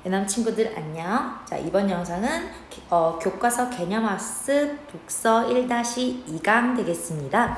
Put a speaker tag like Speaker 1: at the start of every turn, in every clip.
Speaker 1: 예남 친구들 안녕. 자, 이번 영상은 교과서 개념학습 독서 1-2강 되겠습니다.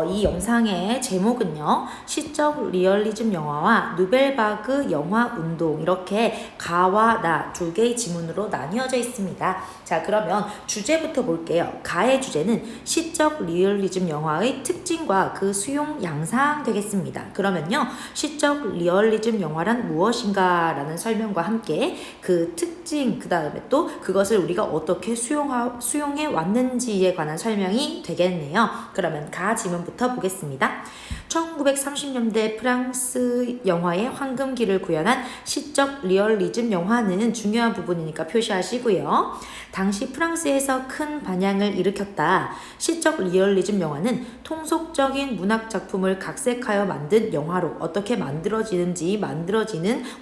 Speaker 1: 이 영상의 제목은요, 시적 리얼리즘 영화와 누벨바그 영화 운동, 이렇게 가와 나 두 개의 지문으로 나뉘어져 있습니다. 자, 그러면 주제부터 볼게요. 가의 주제는 시적 리얼리즘 영화의 특징과 그 수용 양상 되겠습니다. 그러면요, 시적 리얼리즘 영화란 무엇인가 라는 설명과 함께 그 특징, 그 다음에 또 그것을 우리가 어떻게 수용해 왔는지에 관한 설명이 되겠네요. 그러면 가 지문부터 보겠습니다. 1930년대 프랑스 영화의 황금기를 구현한 시적 리얼리즘 영화는 중요한 부분이니까 표시하시고요. 당시 프랑스에서 큰 반향을 일으켰다. 시적 리얼리즘 영화는 통속적인 문학 작품을 각색하여 만든 영화로 어떻게 만들어지는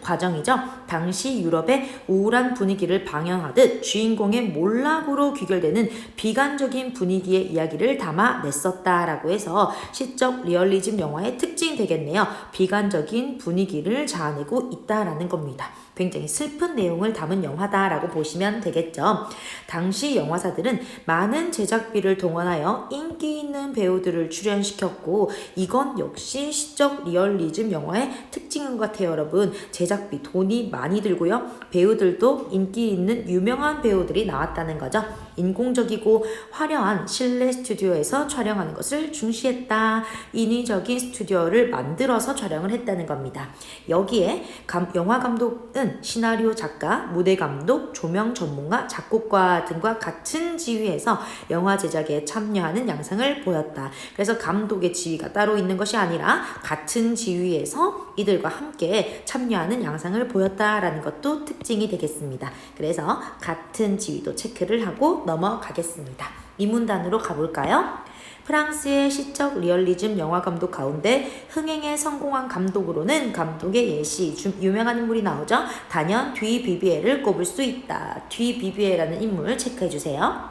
Speaker 1: 과정이죠. 당시 유럽의 우울한 분위기를 방영하듯 주인공의 몰락으로 귀결되는 비관적인 분위기의 이야기를 담아냈었다라고 해서 시적 리얼리즘 영화의 특징이 되겠네요. 비관적인 분위기를 자아내고 있다라는 겁니다. 굉장히 슬픈 내용을 담은 영화다라고 보시면 되겠죠. 당시 영화사들은 많은 제작비를 동원하여 인기 있는 배우들을 출연시켰고, 이건 역시 시적 리얼리즘 영화의 특징인 것 같아요. 여러분, 제작비 돈이 많이 들고요, 배우들도 인기 있는 유명한 배우들이 나왔다는 거죠. 인공적이고 화려한 실내 스튜디오에서 촬영하는 것을 중시했다. 인위적인 스튜디오를 만들어서 촬영을 했다는 겁니다. 여기에 영화 감독은 시나리오 작가, 무대 감독, 조명 전문가, 작곡가 등과 같은 지위에서 영화 제작에 참여하는 양상을 보였다. 그래서 감독의 지위가 따로 있는 것이 아니라 같은 지위에서 이들과 함께 참여하는 양상을 보였다라는 것도 특징이 되겠습니다. 그래서 같은 지위도 체크를 하고 넘어가겠습니다. 이 문단으로 가볼까요? 프랑스의 시적 리얼리즘 영화 감독 가운데 흥행에 성공한 감독으로는 감독의 예시 유명한 인물이 나오죠. 단연 듀 비비에를 꼽을 수 있다. 듀 비비에라는 인물 체크해주세요.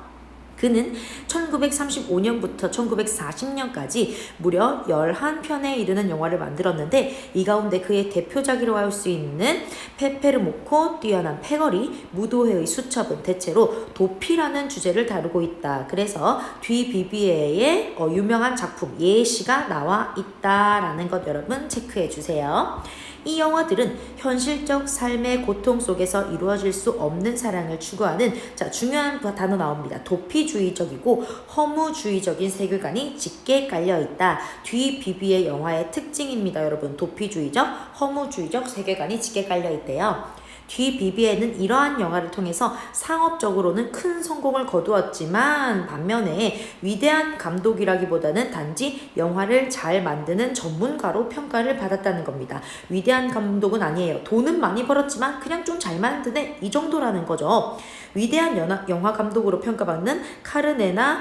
Speaker 1: 그는 1935년부터 1940년까지 무려 11편에 이르는 영화를 만들었는데, 이 가운데 그의 대표작이라고 할 수 있는 페페르모코, 뛰어난 패거리, 무도회의 수첩은 대체로 도피라는 주제를 다루고 있다. 그래서 듀 비비에의 유명한 작품 예시가 나와 있다라는 것 여러분 체크해 주세요. 이 영화들은 현실적 삶의 고통 속에서 이루어질 수 없는 사랑을 추구하는, 자, 중요한 단어 나옵니다. 도피주의적이고 허무주의적인 세계관이 짙게 깔려있다. 듀 비비의 영화의 특징입니다. 여러분, 도피주의적, 허무주의적 세계관이 짙게 깔려있대요. 듀 비비에는 이러한 영화를 통해서 상업적으로는 큰 성공을 거두었지만, 반면에 위대한 감독이라기보다는 단지 영화를 잘 만드는 전문가로 평가를 받았다는 겁니다. 위대한 감독은 아니에요. 돈은 많이 벌었지만 그냥 좀 잘 만드네, 이 정도라는 거죠. 위대한 영화 감독으로 평가받는 카르네나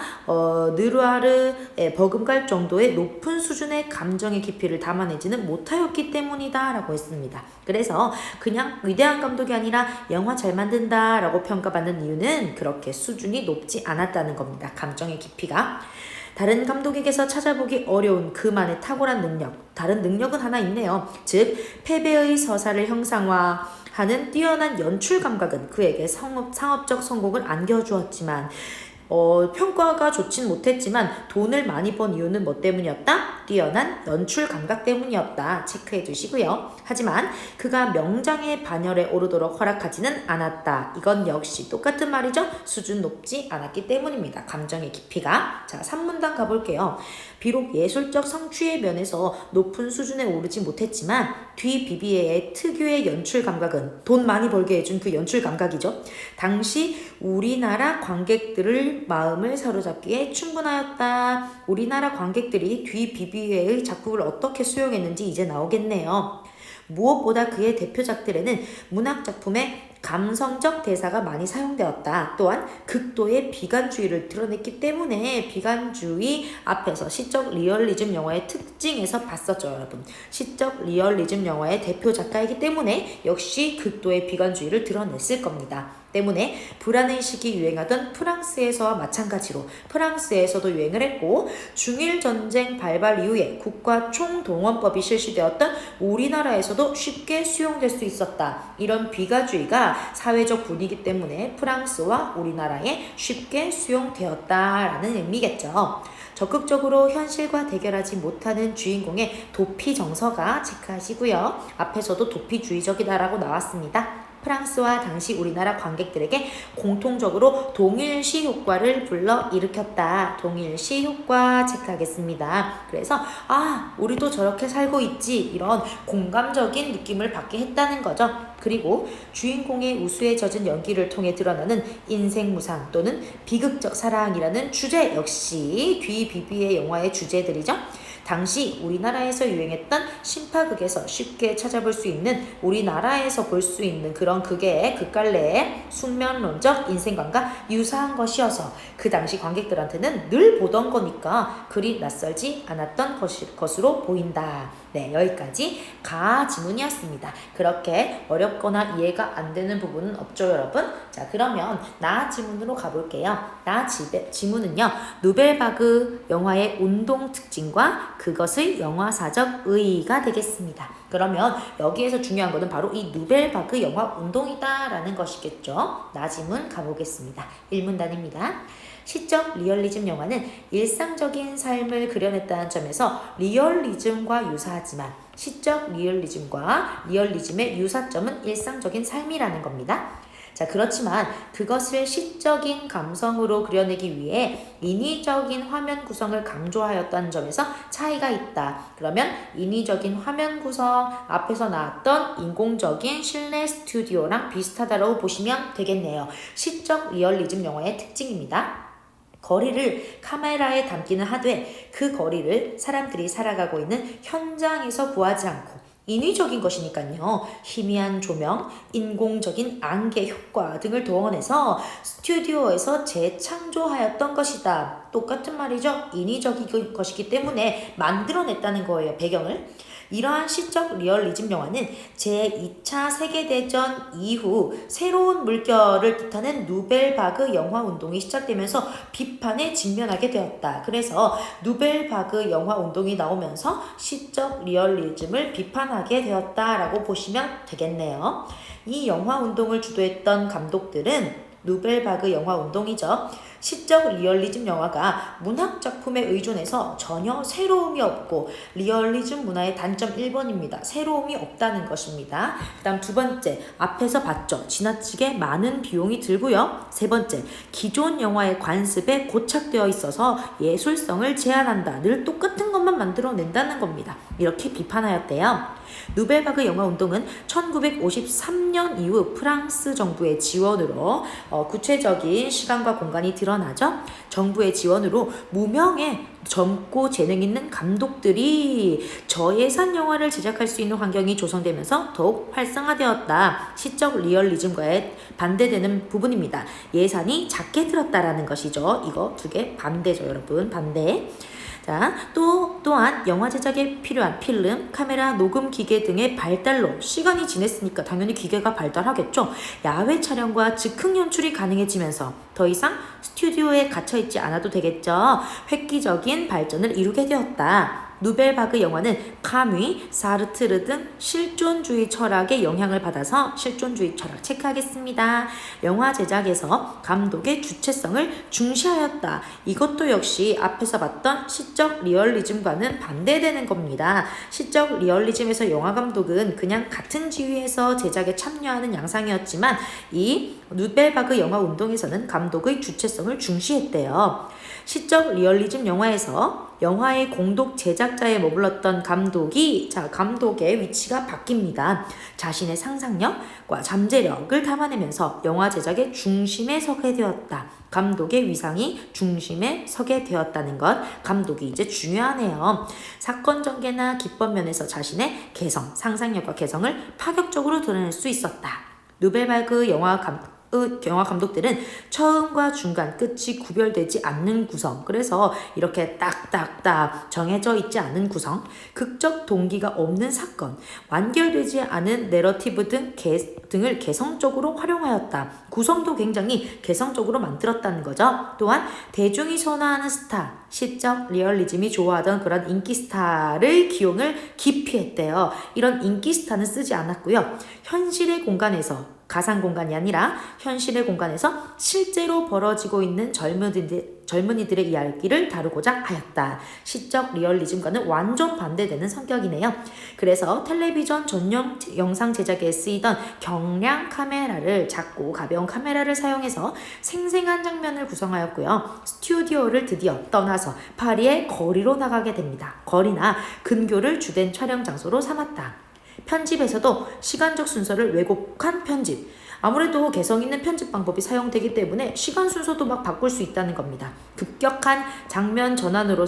Speaker 1: 느루아르에 버금갈 정도의 높은 수준의 감정의 깊이를 담아내지는 못하였기 때문이다 라고 했습니다. 그래서 그냥 위대한 감독이 아니라 영화 잘 만든다 라고 평가받는 이유는 그렇게 수준이 높지 않았다는 겁니다. 감정의 깊이가. 다른 감독에게서 찾아보기 어려운 그만의 탁월한 능력, 다른 능력은 하나 있네요. 즉, 패배의 서사를 형상화하는 뛰어난 연출 감각은 그에게 상업적 성공을 안겨주었지만, 평가가 좋진 못했지만 돈을 많이 번 이유는 뭐 때문이었다? 뛰어난 연출 감각 때문이었다. 체크해 주시고요. 하지만 그가 명장의 반열에 오르도록 허락하지는 않았다. 이건 역시 똑같은 말이죠. 수준 높지 않았기 때문입니다. 감정의 깊이가. 자, 3문단 가볼게요. 비록 예술적 성취의 면에서 높은 수준에 오르지 못했지만 듀 비비에의 특유의 연출 감각은, 돈 많이 벌게 해준 그 연출 감각이죠, 당시 우리나라 관객들을 마음을 사로잡기에 충분하였다. 우리나라 관객들이 듀 비비에의 작품을 어떻게 수용했는지 이제 나오겠네요. 무엇보다 그의 대표작들에는 문학작품의 감성적 대사가 많이 사용되었다. 또한 극도의 비관주의를 드러냈기 때문에 비관주의 앞에서 시적 리얼리즘 영화의 특징에서 봤었죠, 여러분. 시적 리얼리즘 영화의 대표 작가이기 때문에 역시 극도의 비관주의를 드러냈을 겁니다. 때문에 불안의식이 유행하던 프랑스에서와 마찬가지로 프랑스에서도 유행을 했고, 중일전쟁 발발 이후에 국가 총동원법이 실시되었던 우리나라에서도 쉽게 수용될 수 있었다. 이런 비가주의가 사회적 분위기 때문에 프랑스와 우리나라에 쉽게 수용되었다라는 의미겠죠. 적극적으로 현실과 대결하지 못하는 주인공의 도피 정서가 체크하시고요. 앞에서도 도피주의적이다라고 나왔습니다. 프랑스와 당시 우리나라 관객들에게 공통적으로 동일시 효과를 불러일으켰다. 동일시 효과 체크하겠습니다. 그래서 우리도 저렇게 살고 있지, 이런 공감적인 느낌을 받게 했다는 거죠. 그리고 주인공의 우수에 젖은 연기를 통해 드러나는 인생무상 또는 비극적 사랑이라는 주제 역시 귀비비의 영화의 주제들이죠. 당시 우리나라에서 유행했던 신파극에서 쉽게 찾아볼 수 있는, 우리나라에서 볼 수 있는 그런 극갈래의 숙면론적 인생관과 유사한 것이어서 그 당시 관객들한테는 늘 보던 거니까 그리 낯설지 않았던 것으로 보인다. 네, 여기까지 가지문이었습니다. 그렇게 어렵거나 이해가 안 되는 부분은 없죠, 여러분? 자, 그러면 나지문으로 가볼게요. 나지문은요, 누벨바그 영화의 운동 특징과 그것의 영화사적 의의가 되겠습니다. 그러면 여기에서 중요한 것은 바로 이 누벨바그 영화 운동이다라는 것이겠죠. 나지문 가보겠습니다. 1문단입니다. 시적 리얼리즘 영화는 일상적인 삶을 그려냈다는 점에서 리얼리즘과 유사하지만 시적 리얼리즘과 리얼리즘의 유사점은 일상적인 삶이라는 겁니다. 자, 그렇지만 그것을 시적인 감성으로 그려내기 위해 인위적인 화면 구성을 강조하였다는 점에서 차이가 있다. 그러면 인위적인 화면 구성, 앞에서 나왔던 인공적인 실내 스튜디오랑 비슷하다고 보시면 되겠네요. 시적 리얼리즘 영화의 특징입니다. 거리를 카메라에 담기는 하되 그 거리를 사람들이 살아가고 있는 현장에서 구하지 않고 인위적인 것이니까요. 희미한 조명, 인공적인 안개 효과 등을 동원해서 스튜디오에서 재창조하였던 것이다. 똑같은 말이죠. 인위적인 것이기 때문에 만들어냈다는 거예요, 배경을. 이러한 시적 리얼리즘 영화는 제2차 세계대전 이후 새로운 물결을 뜻하는 누벨바그 영화 운동이 시작되면서 비판에 직면하게 되었다. 그래서 누벨바그 영화 운동이 나오면서 시적 리얼리즘을 비판하게 되었다라고 보시면 되겠네요. 이 영화 운동을 주도했던 감독들은 누벨바그 영화 운동이죠. 시적 리얼리즘 영화가 문학 작품에 의존해서 전혀 새로움이 없고 리얼리즘 문화의 단점 1번입니다. 새로움이 없다는 것입니다. 그 다음 두 번째, 앞에서 봤죠. 지나치게 많은 비용이 들고요. 세 번째, 기존 영화의 관습에 고착되어 있어서 예술성을 제한한다. 늘 똑같은 것만 만들어낸다는 겁니다. 이렇게 비판하였대요. 누벨바그 영화 운동은 1953년 이후 프랑스 정부의 지원으로 구체적인 시간과 공간이 드러나죠. 정부의 지원으로 무명의 젊고 재능 있는 감독들이 저예산 영화를 제작할 수 있는 환경이 조성되면서 더욱 활성화되었다. 시적 리얼리즘과의 반대되는 부분입니다. 예산이 작게 들었다라는 것이죠. 이거 두 개 반대죠, 여러분. 반대. 자, 또한 영화 제작에 필요한 필름, 카메라, 녹음 기계 등의 발달로 시간이 지났으니까 당연히 기계가 발달하겠죠. 야외 촬영과 즉흥 연출이 가능해지면서 더 이상 스튜디오에 갇혀있지 않아도 되겠죠. 획기적인 발전을 이루게 되었다. 누벨바그 영화는 카뮤, 사르트르 등 실존주의 철학의 영향을 받아서 실존주의 철학 체크하겠습니다. 영화 제작에서 감독의 주체성을 중시하였다. 이것도 역시 앞에서 봤던 시적 리얼리즘과는 반대되는 겁니다. 시적 리얼리즘에서 영화 감독은 그냥 같은 지위에서 제작에 참여하는 양상이었지만 이 누벨바그 영화 운동에서는 감독의 주체성을 중시했대요. 시적 리얼리즘 영화에서 영화의 공동 제작자에 머물렀던 감독의 위치가 바뀝니다. 자신의 상상력과 잠재력을 담아내면서 영화 제작의 중심에 서게 되었다. 감독의 위상이 중심에 서게 되었다는 것, 감독이 이제 중요하네요. 사건 전개나 기법 면에서 자신의 개성, 상상력과 개성을 파격적으로 드러낼 수 있었다. 누벨바그 영화 감독들은 처음과 중간, 끝이 구별되지 않는 구성, 그래서 이렇게 딱딱딱 정해져 있지 않은 구성, 극적 동기가 없는 사건, 완결되지 않은 내러티브 등을 개성적으로 활용하였다. 구성도 굉장히 개성적으로 만들었다는 거죠. 또한 대중이 선호하는 스타, 시적 리얼리즘이 좋아하던 그런 인기 스타를 기용을 깊이 했대요. 이런 인기 스타는 쓰지 않았고요. 현실의 공간에서, 가상 공간이 아니라 현실의 공간에서 실제로 벌어지고 있는 젊은이들의 이야기를 다루고자 하였다. 시적 리얼리즘과는 완전 반대되는 성격이네요. 그래서 텔레비전 전용 영상 제작에 쓰이던 경량 카메라를, 작고 가벼운 카메라를 사용해서 생생한 장면을 구성하였고요. 스튜디오를 드디어 떠나서 파리의 거리로 나가게 됩니다. 거리나 근교를 주된 촬영 장소로 삼았다. 편집에서도 시간적 순서를 왜곡한 편집. 아무래도 개성 있는 편집 방법이 사용되기 때문에 시간 순서도 막 바꿀 수 있다는 겁니다. 급격한 장면 전환으로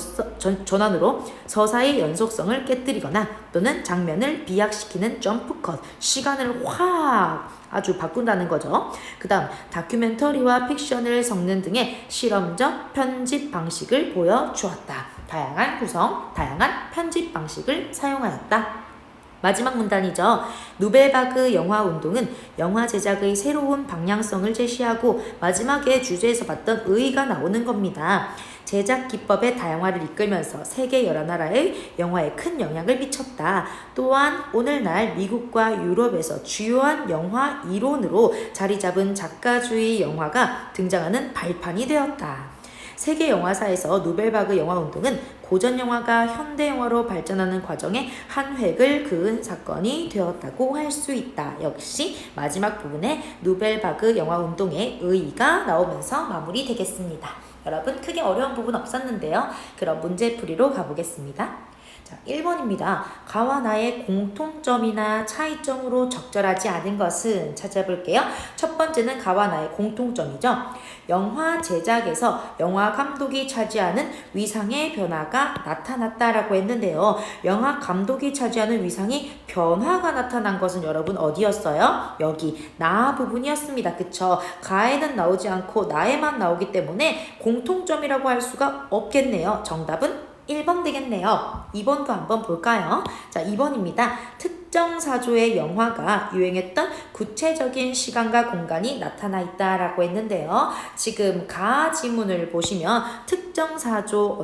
Speaker 1: 서사의 연속성을 깨뜨리거나 또는 장면을 비약시키는 점프컷, 시간을 확 아주 바꾼다는 거죠. 그 다음 다큐멘터리와 픽션을 섞는 등의 실험적 편집 방식을 보여주었다. 다양한 구성, 다양한 편집 방식을 사용하였다. 마지막 문단이죠. 누벨바그 영화 운동은 영화 제작의 새로운 방향성을 제시하고 마지막에 주제에서 봤던 의의가 나오는 겁니다. 제작 기법의 다양화를 이끌면서 세계 여러 나라의 영화에 큰 영향을 미쳤다. 또한 오늘날 미국과 유럽에서 주요한 영화 이론으로 자리 잡은 작가주의 영화가 등장하는 발판이 되었다. 세계 영화사에서 누벨바그 영화 운동은 고전 영화가 현대 영화로 발전하는 과정에 한 획을 그은 사건이 되었다고 할 수 있다. 역시 마지막 부분에 누벨바그 영화 운동의 의의가 나오면서 마무리되겠습니다. 여러분 크게 어려운 부분 없었는데요. 그럼 문제풀이로 가보겠습니다. 자, 1번입니다. 가와 나의 공통점이나 차이점으로 적절하지 않은 것은 찾아볼게요. 첫 번째는 가와 나의 공통점이죠. 영화 제작에서 영화 감독이 차지하는 위상의 변화가 나타났다라고 했는데요. 영화 감독이 차지하는 위상이 변화가 나타난 것은 여러분 어디였어요? 여기 나 부분이었습니다. 그쵸? 가에는 나오지 않고 나에만 나오기 때문에 공통점이라고 할 수가 없겠네요. 정답은 1번 되겠네요. 2번도 한번 볼까요? 자, 2번입니다. 특정 사조의 영화가 유행했던 구체적인 시간과 공간이 나타나 있다라고 했는데요. 지금 가 지문을 보시면 특정 사조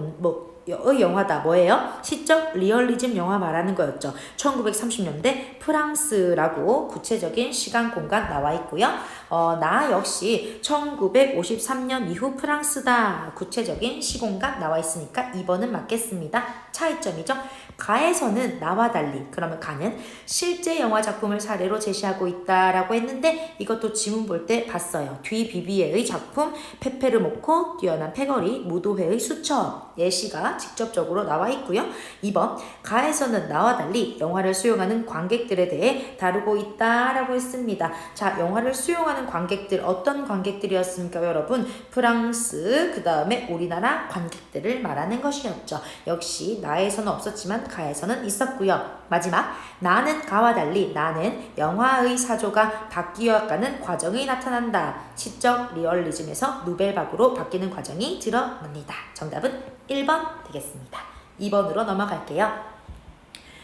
Speaker 1: 의 영화다. 뭐예요? 시적 리얼리즘 영화 말하는 거였죠. 1930년대 프랑스라고 구체적인 시간 공간 나와 있고요. 나 역시 1953년 이후 프랑스다. 구체적인 시공간 나와 있으니까 2번은 맞겠습니다. 차이점이죠. 가에서는 나와 달리, 그러면 가는 실제 영화 작품을 사례로 제시하고 있다라고 했는데 이것도 지문 볼 때 봤어요. 뒤 비비에의 작품 페페르모코 뛰어난 패거리 무도회의 수첩 예시가 직접적으로 나와 있고요. 2번 가에서는 나와 달리 영화를 수용하는 관객들에 대해 다루고 있다라고 했습니다. 자, 영화를 수용하는 관객들 어떤 관객들이었습니까, 여러분? 프랑스, 그 다음에 우리나라 관객들을 말하는 것이었죠. 역시 나에서는 없었지만 가에서는 있었고요. 마지막 나는 가와 달리 나는 영화의 사조가 바뀌어가는 과정이 나타난다. 시적 리얼리즘에서 누벨바그로 바뀌는 과정이 드러납니다. 정답은 1번 되겠습니다. 2번으로 넘어갈게요.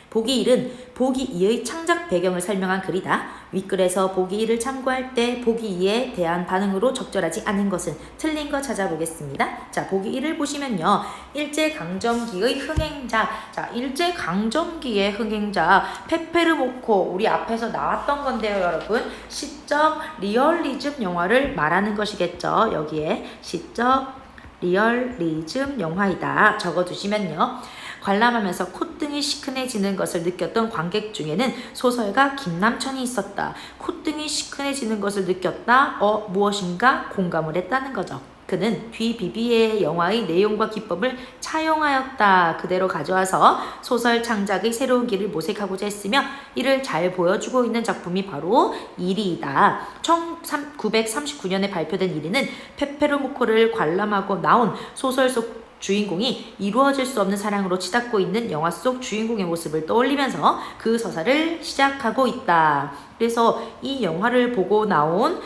Speaker 1: 보기 1은 보기 2의 창작 배경을 설명한 글이다. 윗글에서 보기 1을 참고할 때 보기 2에 대한 반응으로 적절하지 않은 것은 틀린 거 찾아보겠습니다. 자, 보기 1을 보시면요. 일제강점기의 흥행자. 자, 일제강점기의 흥행자 페페르모코 우리 앞에서 나왔던 건데요, 여러분. 시적 리얼리즘 영화를 말하는 것이겠죠. 여기에 시적 리얼리즘 영화이다. 적어두시면요. 관람하면서 콧등이 시큰해지는 것을 느꼈던 관객 중에는 소설가 김남천이 있었다. 콧등이 시큰해지는 것을 느꼈다. 무엇인가 공감을 했다는 거죠. 그는 뒤 비비의 영화의 내용과 기법을 차용하였다. 그대로 가져와서 소설 창작의 새로운 길을 모색하고자 했으며 이를 잘 보여주고 있는 작품이 바로 1위이다. 1939년에 발표된 1위는 페페르모코를 관람하고 나온 소설 속 주인공이 이루어질 수 없는 사랑으로 치닫고 있는 영화 속 주인공의 모습을 떠올리면서 그 서사를 시작하고 있다. 그래서 이 영화를 보고 나온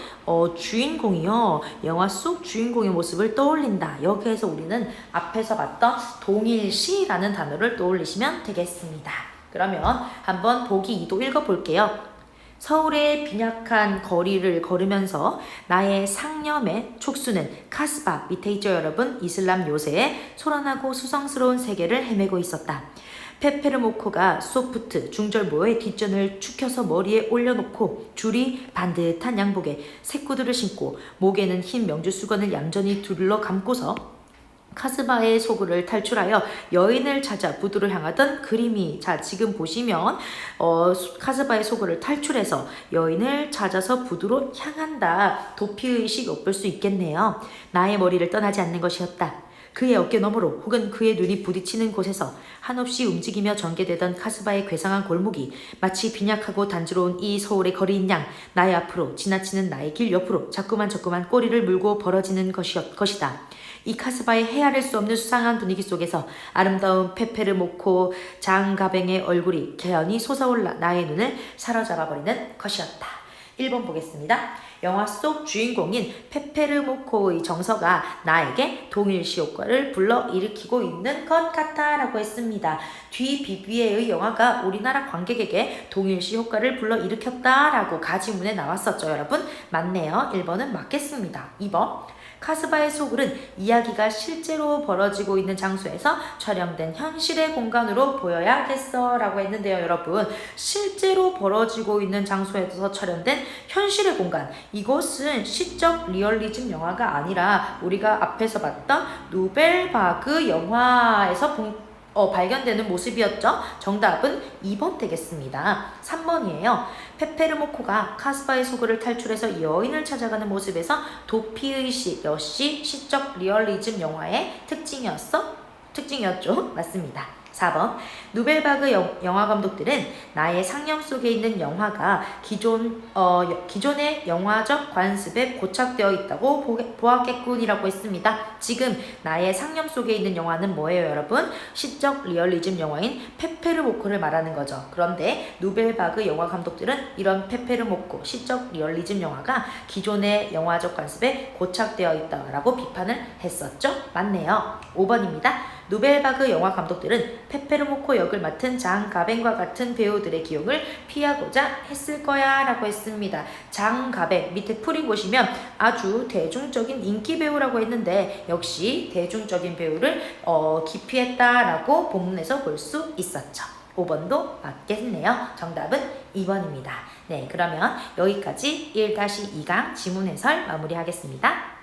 Speaker 1: 주인공이요, 영화 속 주인공의 모습을 떠올린다. 여기에서 우리는 앞에서 봤던 동일시라는 단어를 떠올리시면 되겠습니다. 그러면 한번 보기 2도 읽어볼게요. 서울의 빈약한 거리를 걸으면서 나의 상념의 촉수는 카스바, 밑에 있죠 여러분, 이슬람 요새의 소란하고 수성스러운 세계를 헤매고 있었다. 페페르모코가 소프트 중절모의 뒷전을 축혀서 머리에 올려놓고 줄이 반듯한 양복에 새구두를 신고 목에는 흰 명주 수건을 얌전히 둘러 감고서 카스바의 소굴을 탈출하여 여인을 찾아 부두를 향하던 그림이, 자 지금 보시면 카스바의 소굴을 탈출해서 여인을 찾아서 부두로 향한다. 도피의식 엿볼 수 있겠네요. 나의 머리를 떠나지 않는 것이었다. 그의 어깨 너머로 혹은 그의 눈이 부딪히는 곳에서 한없이 움직이며 전개되던 카스바의 괴상한 골목이 마치 빈약하고 단조로운 이 서울의 거리인 양 나의 앞으로 지나치는 나의 길 옆으로 자꾸만 꼬리를 물고 벌어지는 것이다. 이 카스바의 헤아릴 수 없는 수상한 분위기 속에서 아름다운 페페르모코 장가뱅의 얼굴이 개연히 솟아올라 나의 눈을 사로잡아버리는 것이었다. 1번 보겠습니다. 영화 속 주인공인 페페르모코의 정서가 나에게 동일시 효과를 불러일으키고 있는 것 같아 라고 했습니다. 뒤 비비에의 영화가 우리나라 관객에게 동일시 효과를 불러일으켰다 라고 가지문에 나왔었죠 여러분. 맞네요. 1번은 맞겠습니다. 2번, 카스바의 소굴은 이야기가 실제로 벌어지고 있는 장소에서 촬영된 현실의 공간으로 보여야겠어 라고 했는데요 여러분. 실제로 벌어지고 있는 장소에서 촬영된 현실의 공간, 이것은 시적 리얼리즘 영화가 아니라 우리가 앞에서 봤던 누벨바그 영화에서 발견되는 모습이었죠. 정답은 2번 되겠습니다. 3번이에요. 페페르모코가 카스바의 소굴을 탈출해서 여인을 찾아가는 모습에서 도피의식 역시 시적 리얼리즘 영화의 특징이었죠. 맞습니다. 4번, 누벨바그 영화 감독들은 나의 상념 속에 있는 영화가 기존의 영화적 관습에 고착되어 있다고 보았겠군이라고 했습니다. 지금 나의 상념 속에 있는 영화는 뭐예요 여러분? 시적 리얼리즘 영화인 페페르모코를 말하는 거죠. 그런데 누벨바그 영화 감독들은 이런 페페르모코 시적 리얼리즘 영화가 기존의 영화적 관습에 고착되어 있다라고 비판을 했었죠. 맞네요. 5번입니다. 누벨바그 영화 감독들은 페페르모코 역을 맡은 장 가벤과 같은 배우들의 기용을 피하고자 했을 거야 라고 했습니다. 장 가벤 밑에 풀이 보시면 아주 대중적인 인기 배우라고 했는데 역시 대중적인 배우를 기피했다라고 본문에서 볼 수 있었죠. 5번도 맞겠네요. 정답은 2번입니다. 네, 그러면 여기까지 1-2강 지문 해설 마무리하겠습니다.